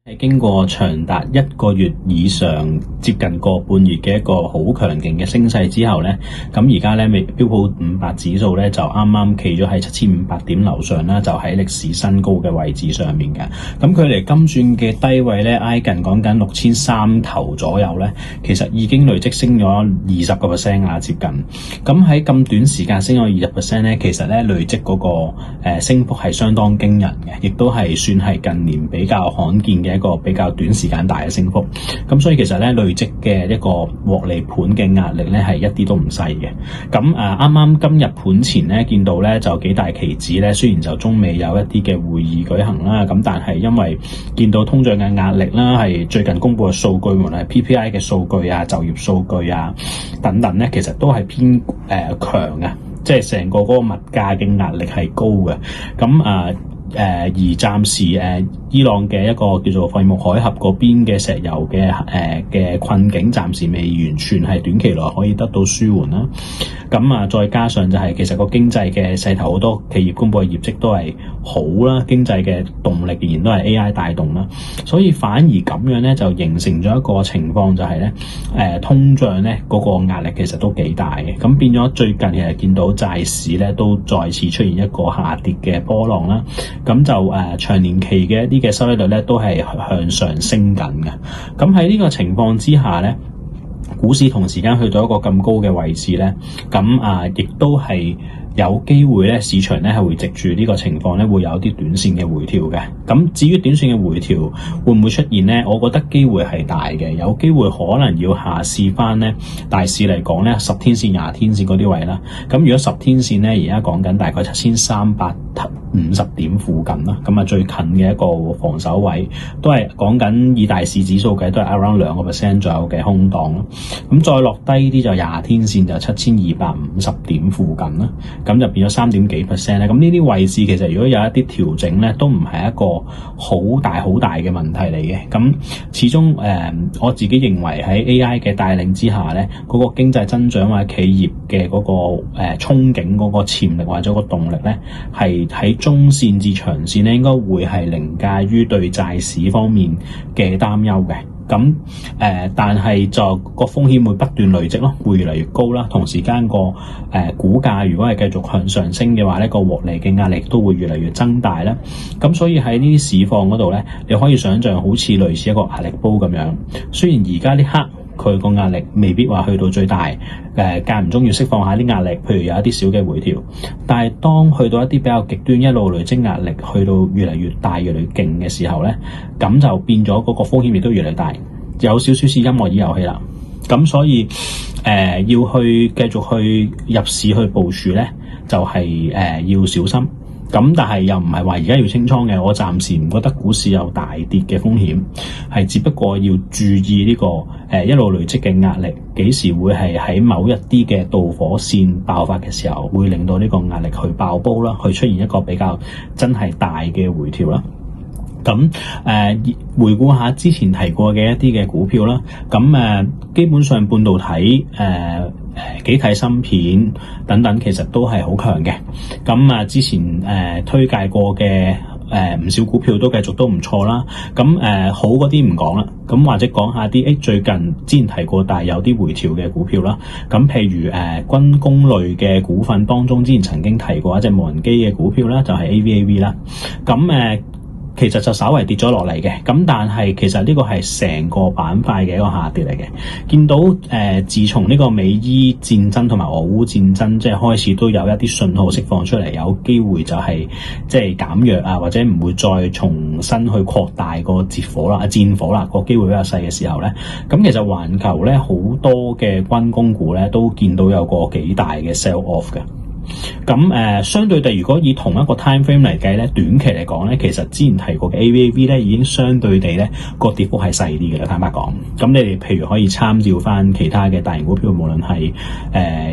係經過長達1個月以上，接近個半月嘅一個好強勁嘅升勢之後咧，咁而家咧標普500指數咧就啱啱企咗喺7500點樓上啦，就喺歷史新高嘅位置上面嘅。咁距離金轉嘅低位咧挨近講緊6300頭左右咧，其實已經累積升咗20%啦，接近。咁喺咁短時間升咗20%咧，其實咧累積嗰個升幅係相當驚人嘅，亦都係算係近年比較罕見嘅一個比較短時間大嘅升幅，咁所以其實咧累積嘅一個獲利盤嘅壓力咧係一啲都唔細嘅。咁啱啱今日盤前咧見到咧就幾大期指咧，雖然就中美有一啲嘅會議舉行啦，咁但係因為見到通脹嘅壓力啦，係最近公布嘅數據，無論係 PPI 嘅數據啊、就業數據啊等等咧，其實都係偏強嘅，即係成個嗰個物價嘅壓力係高嘅。咁而暫時伊朗嘅一個叫做霍爾木海峽嗰邊嘅石油嘅困境，暫時未完全係短期內可以得到舒緩啦。咁再加上就係其實個經濟嘅勢頭，好多企業公布嘅業績都係好啦，經濟嘅動力仍然都係 AI 帶動啦，所以反而咁樣咧就形成咗一個情況，就係咧通脹咧嗰個壓力其實都幾大嘅。咁變咗最近其實見到債市咧都再次出現一個下跌嘅波浪啦。咁就長年期嘅一啲嘅收益率咧都係向上升緊嘅。咁喺呢個情況之下咧，股市同時間去到一個咁高嘅位置咧，咁亦都係有機會咧，市場咧係會藉住呢個情況咧，會有啲短線嘅回調嘅。咁至於短線嘅回調會唔會出現咧？我覺得機會係大嘅，有機會可能要下試翻咧。大市嚟講咧，10天線、20天線嗰啲位啦。咁如果10天線咧，而家講緊大概7350點附近啦。咁最近嘅一個防守位都係講緊以大市指數計都係 around 2% 左右嘅空檔咯。咁再落低啲就20天線就7250點附近啦。咁就變咗3.幾%咧。咁呢啲位置其實如果有一啲調整咧，都唔係一個好大嘅問題嚟嘅。咁始終我自己認為喺 AI 嘅帶領之下咧，嗰個經濟增長或者企業嘅嗰個憧憬嗰個潛力或者個動力咧，係喺中線至長線咧，應該會係凌駕於對債市方面嘅擔憂嘅。咁但係就個風險會不斷累積咯，會越嚟越高啦。同時間個股價如果係繼續向上升嘅話咧，個獲利嘅壓力都會越嚟越增大啦。咁所以喺呢啲市況嗰度咧，你可以想象好似類似一個壓力煲咁樣。雖然而家呢刻佢個壓力未必話去到最大，間唔中要釋放下啲壓力，譬如有一啲小嘅回調。但係當去到一啲比較極端，一路累積壓力去到越嚟越大、越嚟越勁嘅時候咧，咁就變咗嗰個風險亦都越嚟越大，有少少似音樂椅遊戲啦。咁所以要去繼續去入市去部署咧，就係要小心。咁但係又唔係話而家要清倉嘅，我暫時唔覺得股市有大跌嘅風險，係只不過要注意呢個一路累積嘅壓力，幾時會係喺某一啲嘅導火線爆發嘅時候，會令到呢個壓力去爆煲啦，去出現一個比較真係大嘅回調啦。咁回顧下之前提過嘅一啲嘅股票啦，咁基本上半導體幾體芯片等等其實都係好強嘅。咁之前推介過嘅唔少股票都繼續都唔錯啦。咁好嗰啲唔講啦，咁或者講下啲最近之前提過但係有啲回調嘅股票啦。咁譬如軍工類嘅股份當中，之前曾經提過一隻無人機嘅股票啦，就係 AVAV 啦。咁其實就稍為跌咗落嚟嘅，咁但係其實呢個係成個板塊嘅一個下跌嚟嘅。見到自從呢個美伊戰爭同埋俄烏戰爭即係開始都有一啲信號釋放出嚟，有機會就係即係減弱啊，或者唔會再重新去擴大個戰火啦，個機會比較細嘅時候咧，咁其實環球咧好多嘅軍工股咧都見到有個幾大嘅 sell off 嘅。咁相對地，如果以同一個 time frame 嚟計咧，短期嚟講咧，其實之前提過嘅 AVAV 咧已經相對地咧個跌幅係細啲嘅，坦白講。咁你哋譬如可以參照翻其他嘅大型股票，無論係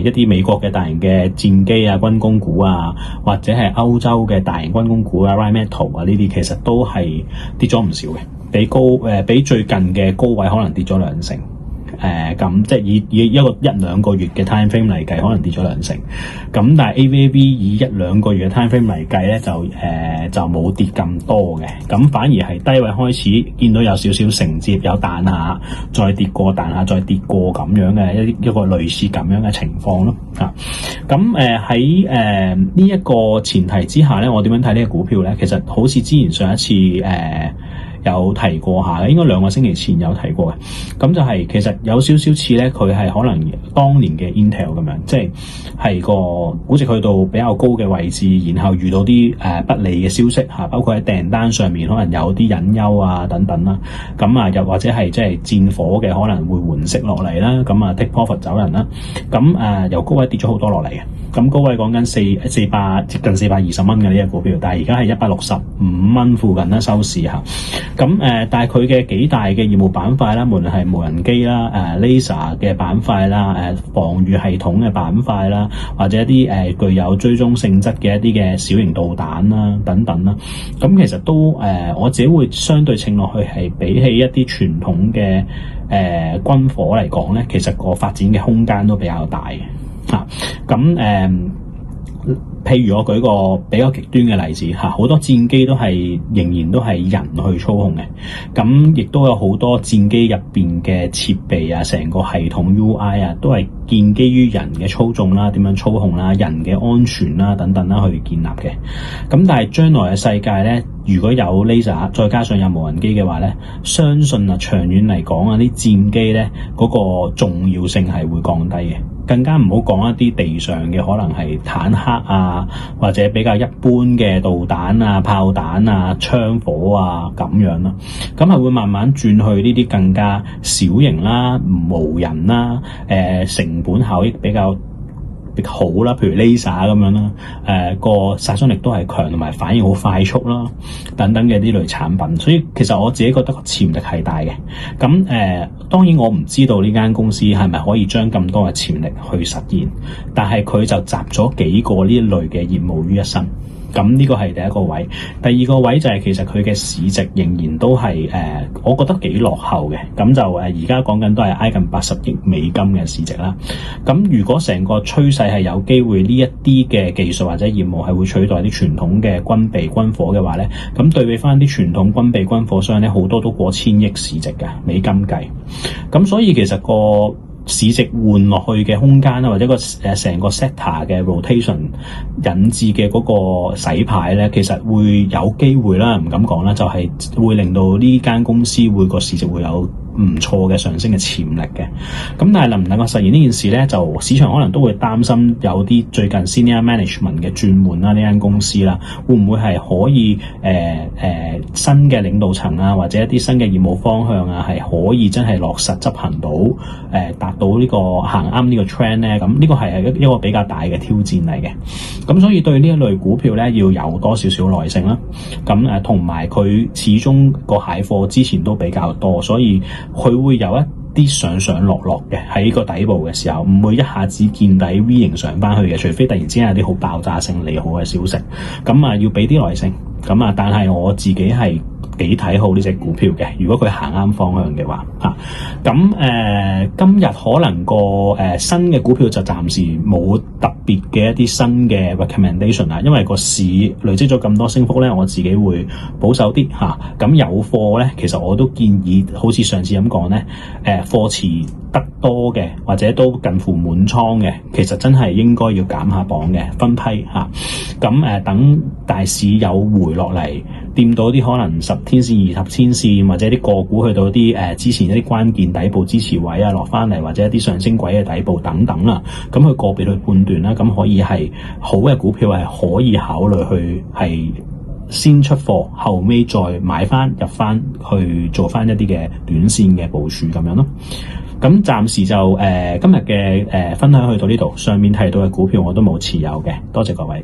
一啲美國嘅大型嘅戰機啊、軍工股啊，或者係歐洲嘅大型軍工股啊、Rheinmetall 啊呢啲，其實都係跌咗唔少嘅，比最近嘅高位可能跌咗2成。咁即係以一兩個月嘅 time frame 嚟計，可能跌咗2成。咁但係 AVAB 以1、2個月嘅 time frame 嚟計咧，就冇跌咁多嘅。咁反而係低位開始見到有少少承接，有彈下，再跌過，彈下再跌過咁樣嘅一個類似咁樣嘅情況咯。咁喺呢一個前提之下咧，我點樣睇呢個股票咧？其實好似之前上一次有提過下嘅，應該2個星期前有提過嘅。咁就係其實有少少似咧，佢係可能當年嘅 Intel 咁樣，即係個估值去到比較高嘅位置，然後遇到啲不利嘅消息嚇，包括喺訂單上面可能有啲隱憂啊等等啦。咁又或者係即係戰火嘅可能會緩息落嚟啦。咁take profit 走人啦。咁由高位跌咗好多落嚟嘅。咁高位講緊400接近420蚊嘅呢隻股票，但係而家係165蚊附近啦收市嚇。咁但係佢嘅幾大嘅業務板塊啦，無論係無人機啦、laser 嘅板塊啦、防禦系統嘅板塊啦，或者一啲具有追蹤性質嘅一啲嘅小型導彈啦等等啦，咁其實都我自己會相對稱落去係比起一啲傳統嘅軍火嚟講咧，其實個發展嘅空間都比較大嘅嚇。咁譬如我舉個比較極端嘅例子嚇，好多戰機都係仍然都係人去操控嘅，咁亦都有好多戰機入邊嘅設備啊，成個系統 UI 啊，都係建基於人嘅操縱啦、點樣操控啦、人嘅安全啦等等啦去建立嘅。咁但係將來嘅世界咧，如果有 laser 再加上有無人機嘅話咧，相信長遠嚟講啲戰機咧嗰個重要性係會降低嘅。更加唔好講一啲地上嘅可能係坦克啊，或者比較一般嘅導彈啊、炮彈啊、槍火啊咁樣啦。咁係會慢慢轉去呢啲更加小型啦、無人啦、成本效益比較好啦，譬如 laser 咁樣啦，個殺傷力都係強，同埋反應好快速啦，等等嘅呢類產品。所以其實我自己覺得個潛力係大嘅。咁當然我唔知道呢間公司係咪可以將咁多嘅潛力去實現，但係佢就集咗幾個呢一類嘅業務於一身。咁呢個係第一個位，第二個位就係其實佢嘅市值仍然都係我覺得幾落後嘅。咁就而家講緊都係挨近80億美金嘅市值啦。咁如果成個趨勢係有機會呢一啲嘅技術或者業務係會取代啲傳統嘅軍備軍火嘅話咧，咁對比翻啲傳統軍備軍火商咧，好多都過千億市值嘅美金計。咁所以其實個市值換落去嘅空間啦，或者成個 sector 嘅 rotation 引致嘅嗰個洗牌咧，其實會有機會啦，唔敢講啦，就係會令到呢間公司個市值會有唔錯嘅上升嘅潛力嘅。咁但係能唔能夠實現呢件事咧，就市場可能都會擔心有啲最近 senior management 嘅轉換啦，呢間公司啦，會唔會係可以新嘅領導層啊，或者一啲新嘅業務方向啊，係可以真係落實執行到達到呢個行啱呢個 trend 咧？咁呢個係一個比較大嘅挑戰嚟嘅。咁所以對呢一類股票咧，要有多少少耐性啦。咁同埋佢始終個蟹貨之前都比較多，所以佢會有一啲上上落落嘅喺個底部嘅時候，唔會一下子見底 V 型上翻去嘅，除非突然之間有啲好爆炸性利好嘅消息。咁要俾啲耐性。咁但係我自己係幾睇好呢隻股票嘅，如果佢行啱方向嘅話嚇。咁今日可能個新嘅股票就暫時冇特別嘅一啲新嘅 recommendation 啦，因為個市累積咗咁多升幅咧，我自己會保守啲嚇。咁有貨咧，其實我都建議好似上次咁講咧，貨持得多嘅或者都近乎滿倉嘅，其實真係應該要減下磅嘅，分批嚇。咁等大市有回落嚟，掂到啲可能10天線、20天線，或者啲個股去到啲之前一啲關鍵底部支持位啊，落翻嚟，或者一啲上升軌嘅底部等等啦。咁佢個別去判斷啦，咁可以係好嘅股票係可以考慮去係先出貨，後尾再買翻入翻去做翻一啲嘅短線嘅部署咁樣咯。咁暫時就今日嘅分享去到呢度，上面提到嘅股票我都冇持有嘅，多謝各位。